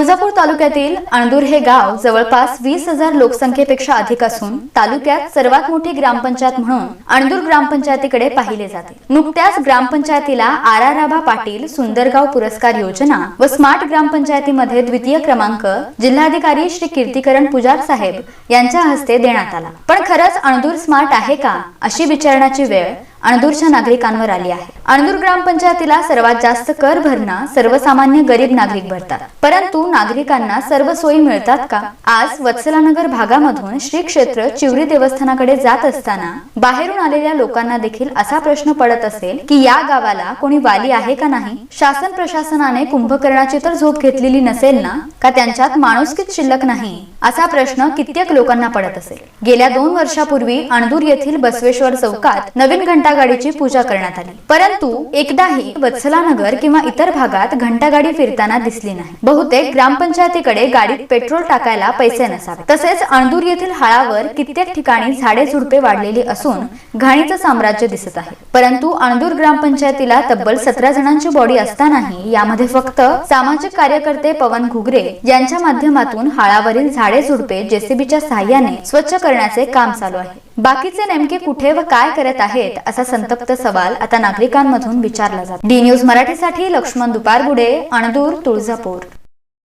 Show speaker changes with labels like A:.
A: तुळजापूर तालुक्यातील अणदूर हे गाव जवळपास 20,000 लोकसंख्येपेक्षा अधिक असून तालुक्यात सर्वात मोठी ग्रामपंचायत म्हणून अणदूर ग्रामपंचायतीकडे पाहिले जाते। नुकत्याच ग्रामपंचायतीला आराराबा पाटील सुंदरगाव पुरस्कार योजना व स्मार्ट ग्रामपंचायतीमध्ये द्वितीय क्रमांक जिल्हाधिकारी श्री कीर्तिकरण पुजार साहेब यांच्या हस्ते देण्यात आला। पण खरंच अणदूर स्मार्ट आहे का अशी विचारण्याची वेळ अणदूरच्या नागरिकांवर आली आहे। अणदूर ग्रामपंचायतीला सर्वात जास्त कर भरणा सर्वसामान्य गरीब नागरिक भरतात, परंतु नागरिकांना सर्व सोयी मिळतात का? आज वत्सलानगर भागामधून श्री क्षेत्र चिवरी देवस्थानाकडे जात असताना बाहेरून आलेल्या लोकांना देखील असा प्रश्न पडत असेल की या गावाला कोणी वाली आहे का नाही? शासन प्रशासनाने कुंभकर्णाची तर झोप घेतलेली नसेल ना? का त्यांच्यात माणुसकीच शिल्लक नाही? असा प्रश्न कित्येक लोकांना पडत असेल। गेल्या 2 वर्षापूर्वी अणदूर येथील बसवेश्वर चौकात नवीन घंटागाडीची पूजा करण्यात आली, परंतु एकदाही वत्सलानगर किंवा इतर भागात घंटागाडी फिरताना दिसली नाही। बहुतेक ग्रामपंचायतीकडे गाडीत पेट्रोल टाकायला पैसे नसावे। तसेच अणदूर येथील हाळावर कित्येक ठिकाणी झाडे झुडपे वाढलेली असून घाणीचं साम्राज्य दिसत आहे। परंतु अणदूर ग्रामपंचायतीला तब्बल 17 जणांची बॉडी असतानाही यामध्ये फक्त सामाजिक कार्यकर्ते पवन घुगरे यांच्या माध्यमातून हाळावरील झाडे झुडपे जेसीबीच्या सहाय्याने स्वच्छ करण्याचे काम चालू आहे। बाकीचे नेमके कुठे व काय करत आहेत असा संतप्त सवाल आता नागरिकांमधून विचारला जातो। डी न्यूज मराठीसाठी लक्ष्मण दुपारगुडे, अणदूर, तुळजापूर।